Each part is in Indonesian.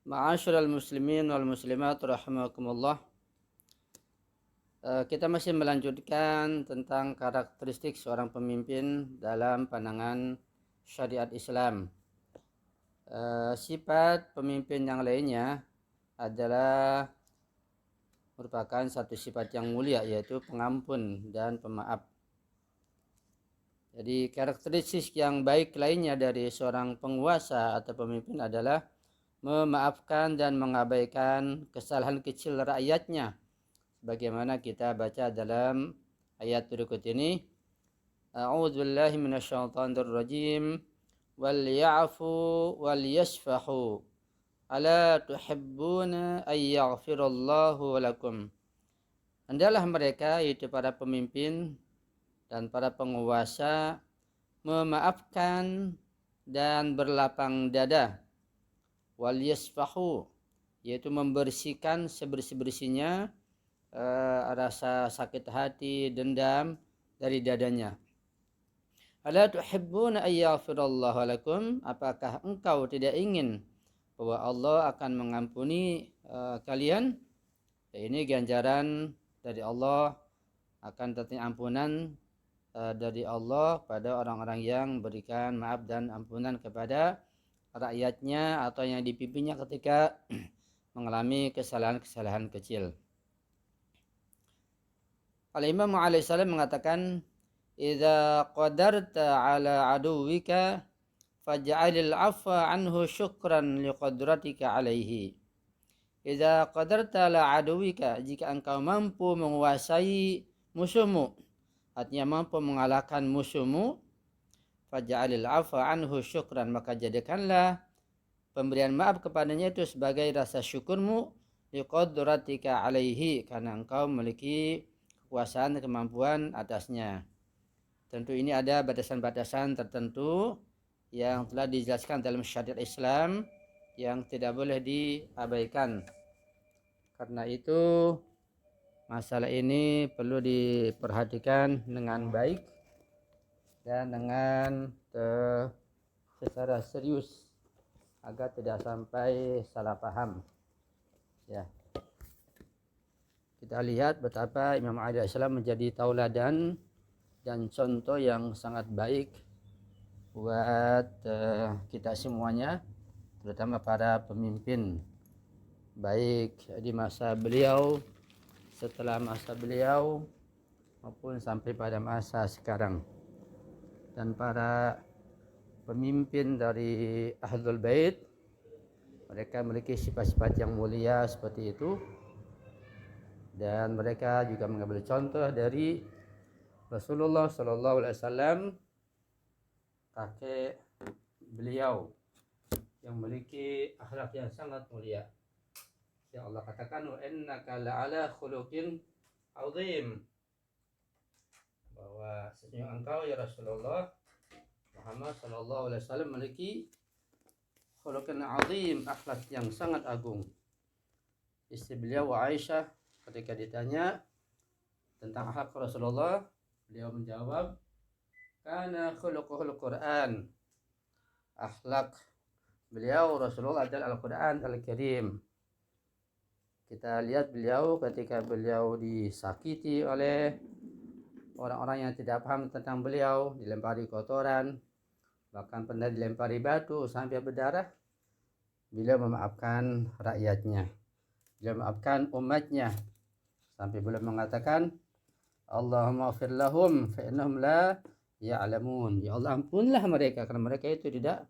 Ma'asyiral muslimin wal muslimat rahimakumullah. Kita masih melanjutkan tentang karakteristik seorang pemimpin dalam pandangan syariat Islam. Sifat pemimpin yang lainnya adalah merupakan satu sifat yang mulia, yaitu pengampun dan pemaaf. Jadi karakteristik yang baik lainnya dari seorang penguasa atau pemimpin adalah memaafkan dan mengabaikan kesalahan kecil rakyatnya, bagaimana kita baca dalam ayat berikut ini. A'udzubillahi minasyaitonir rajim. Wal ya'fu wal yasfahu ala tuhibbuna ay yaghfirallahu lakum. Hendaklah mereka, yaitu para pemimpin dan para penguasa, memaafkan dan berlapang dada. Wal yasfahu, yaitu membersihkan sebersih-bersihnya rasa sakit hati, dendam dari dadanya. Ala tuhibbuna ay yaghfirallahu lakum, apakah engkau tidak ingin bahwa Allah akan mengampuni kalian? Ini ganjaran dari Allah, akan datang ampunan dari Allah pada orang-orang yang berikan maaf dan ampunan kepada rakyatnya atau yang dipimpinnya ketika mengalami kesalahan-kesalahan kecil. Al-Imam alaihissalam mengatakan, idza qadarta ala aduwika faj'alil afwa anhu syukran liqadratika alaihi. Idza qadarta ala aduwika, jika engkau mampu menguasai musuhmu, artinya mampu mengalahkan musuhmu, faj'alil afwa anhu syukran, maka jadikanlah pemberian maaf kepadanya itu sebagai rasa syukurmu, liqadratika alaihi, karena engkau memiliki kekuasaan dan kemampuan atasnya. Tentu ini ada batasan-batasan tertentu yang telah dijelaskan dalam syariat Islam yang tidak boleh diabaikan. Karena itu masalah ini perlu diperhatikan dengan baik dan dengan secara serius agar tidak sampai salah paham. Ya. Kita lihat betapa Imam Ali alaihissalam menjadi tauladan dan contoh yang sangat baik buat kita semuanya, terutama para pemimpin, baik di masa beliau, setelah masa beliau, maupun sampai pada masa sekarang. Dan para pemimpin dari Ahlul Bait, mereka memiliki sifat-sifat yang mulia seperti itu, dan mereka juga mengambil contoh dari Rasulullah Sallallahu Alaihi Wasallam, kakek beliau yang memiliki akhlak yang sangat mulia. Ya Allah katakan, wa innaka la'ala khuluqin azim, bahwa sesungguhnya engkau ya Rasulullah Muhammad Sallallahu Alaihi Wasallam memiliki khuluqin azim, akhlak yang sangat agung. Istri beliau Aisyah ketika ditanya tentang akhlak Rasulullah, beliau menjawab, kana khuluquhul Quran. Akhlak beliau Rasulullah adalah Al-Quran Al-Karim. Kita lihat beliau ketika beliau disakiti oleh orang-orang yang tidak paham tentang beliau, dilempari kotoran, bahkan pernah dilempari batu sampai berdarah, beliau memaafkan rakyatnya, beliau memaafkan umatnya, sampai beliau mengatakan, Allahumma ighfir lahum fa innahum la ya'lamun. Ya Allah, ampunlah mereka karena mereka itu tidak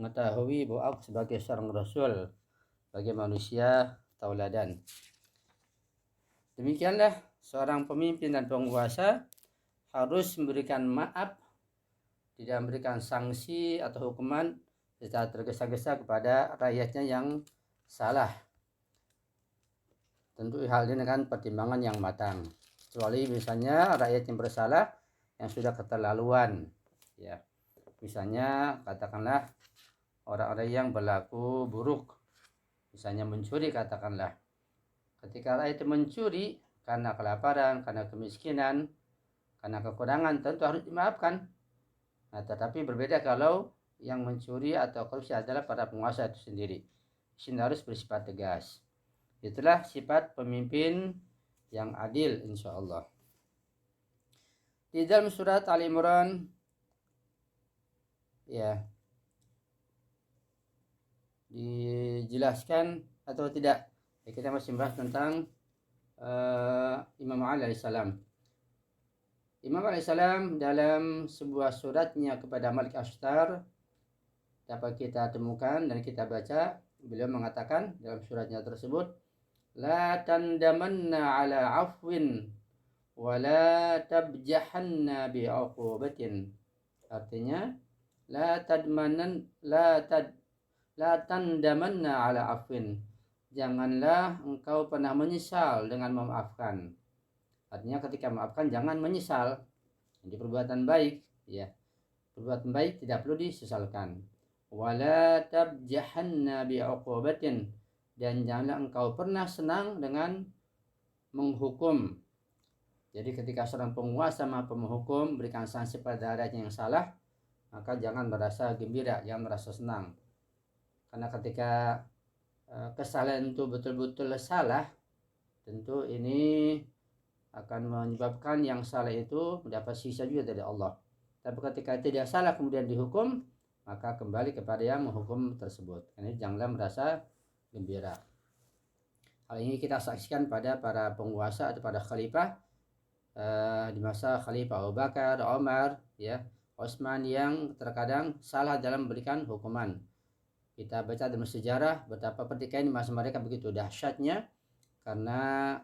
mengetahui bahwa aku sebagai seorang rasul, sebagai manusia tauladan. Demikianlah seorang pemimpin dan penguasa harus memberikan maaf, tidak memberikan sanksi atau hukuman secara tergesa-gesa kepada rakyatnya yang salah. Tentu hal ini dengan pertimbangan yang matang. Kecuali misalnya rakyat yang bersalah yang sudah keterlaluan, ya, misalnya katakanlah orang-orang yang berlaku buruk, misalnya mencuri katakanlah, ketika rakyat itu mencuri karena kelaparan, karena kemiskinan, karena kekurangan, tentu harus dimaafkan. Nah, tetapi berbeda kalau yang mencuri atau korupsi adalah para penguasa itu sendiri, sini harus bersifat tegas. Itulah sifat pemimpin yang adil insyaallah. Di dalam surat Ali Imran ya dijelaskan atau tidak, ya, kita masih bahas tentang Imam Ali alaihissalam. Imam alaihissalam dalam sebuah suratnya kepada Malik Ashtar dapat kita temukan dan kita baca, beliau mengatakan dalam suratnya tersebut, la tandamanna ala afwin wa la tabjahanna bi'uqubatin. Artinya la tandamanna ala afwin. Janganlah engkau pernah menyesal dengan memaafkan. Artinya ketika memaafkan jangan menyesal. Jadi perbuatan baik, ya. Perbuatan baik tidak perlu disesalkan. Wala tabjahanna bi'uqubatin. Dan janganlah engkau pernah senang dengan menghukum. Jadi ketika seorang penguasa mampu menghukum, berikan sanksi pada rakyatnya yang salah, maka jangan merasa gembira, jangan merasa senang. Karena ketika kesalahan itu betul-betul salah, tentu ini akan menyebabkan yang salah itu mendapat sisa juga dari Allah. Tapi ketika tidak salah kemudian dihukum, maka kembali kepada yang menghukum tersebut. Ini janganlah merasa gembira. Hal ini kita saksikan pada para penguasa atau pada khalifah di masa Khalifah Abu Bakar, Umar, ya, Utsman yang terkadang salah dalam memberikan hukuman. Kita baca dalam sejarah betapa pertikaian di masa mereka begitu dahsyatnya karena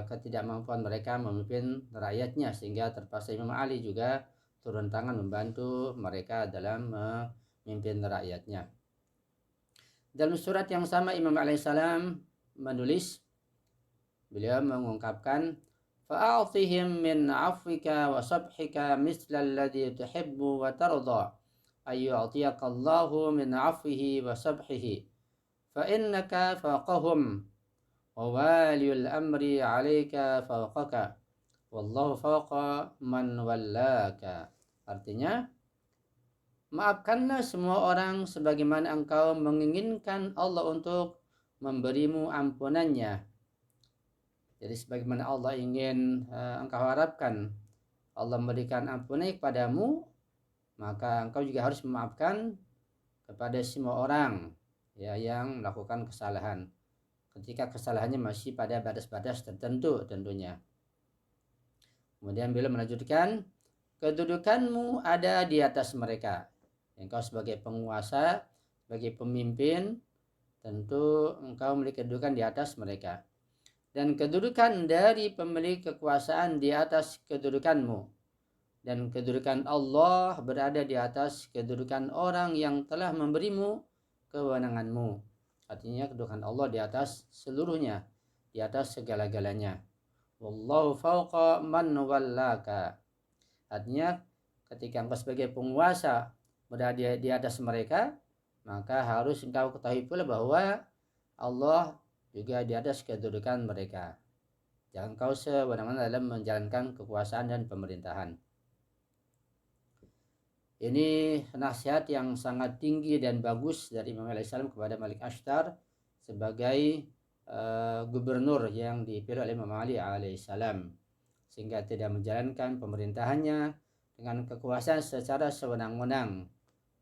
ketidakmampuan mereka memimpin rakyatnya, sehingga terpaksa Imam Ali juga turun tangan membantu mereka dalam memimpin rakyatnya. Dalam surat yang sama Imam alaihissalam menulis, beliau mengungkapkan, fa'atihim min afwika wa sabhika misla alladhi tuhibbu wa tarda ayyu'tiyaka Allahu min afwihi wa sabhihi fa innaka fawqahum wa waliyul amri 'alaika fawqaka wallahu fawqa man wallaka. Artinya, maafkanlah semua orang sebagaimana engkau menginginkan Allah untuk memberimu ampunannya. Jadi sebagaimana Allah ingin engkau harapkan Allah memberikan ampunan kepadamu, maka engkau juga harus memaafkan kepada semua orang ya yang melakukan kesalahan, ketika kesalahannya masih pada batas-batas tertentu tentunya. Kemudian beliau melanjutkan, kedudukanmu ada di atas mereka. Engkau sebagai penguasa, sebagai pemimpin, tentu engkau memiliki kedudukan di atas mereka. Dan kedudukan dari pemilik kekuasaan di atas kedudukanmu. Dan kedudukan Allah berada di atas kedudukan orang yang telah memberimu kewenanganmu. Artinya kedudukan Allah di atas seluruhnya, di atas segala-galanya. Wallahu fawqa man wallaka. Artinya ketika engkau sebagai penguasa berada di atas mereka, maka harus engkau ketahui pula bahwa Allah juga di atas kedudukan mereka. Jangan kau sewenang-wenang dalam menjalankan kekuasaan dan pemerintahan. Ini nasihat yang sangat tinggi dan bagus dari Imam alaihissalam kepada Malik Ashtar sebagai gubernur yang dipilih oleh Imam Ali alaihissalam, sehingga tidak menjalankan pemerintahannya dengan kekuasaan secara sewenang-wenang,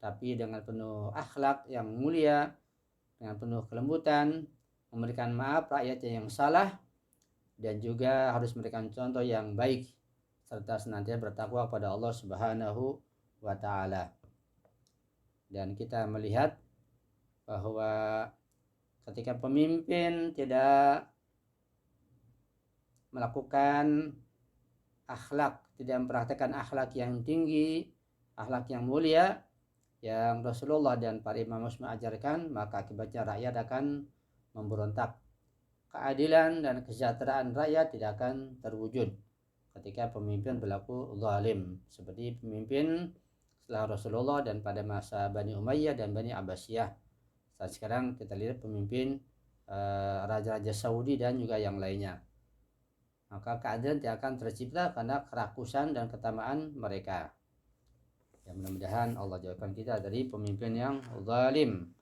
tapi dengan penuh akhlak yang mulia, dengan penuh kelembutan, memberikan maaf rakyatnya yang salah, dan juga harus memberikan contoh yang baik serta senantiasa bertakwa kepada Allah Subhanahu wa ta'ala. Dan kita melihat bahwa ketika pemimpin tidak melakukan akhlak, tidak mempraktekkan akhlak yang tinggi, akhlak yang mulia yang Rasulullah dan para imam mengajarkan, maka akibatnya rakyat akan memberontak. Keadilan dan kesejahteraan rakyat tidak akan terwujud ketika pemimpin berlaku zalim, seperti pemimpin setelah Rasulullah dan pada masa Bani Umayyah dan Bani Abbasiyah. Saat sekarang kita lihat pemimpin raja-raja Saudi dan juga yang lainnya. Maka keadilan tidak akan tercipta karena kerakusan dan ketamaan mereka. Ya, mudah-mudahan Allah jauhkan kita dari pemimpin yang zalim.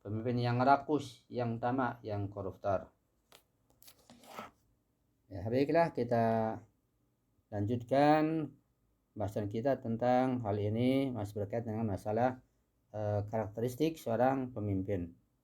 pemimpin yang rakus, yang tamak, yang koruptor. Ya, baiklah, kita lanjutkan bahasan kita tentang hal ini, masih berkait dengan masalah karakteristik seorang pemimpin.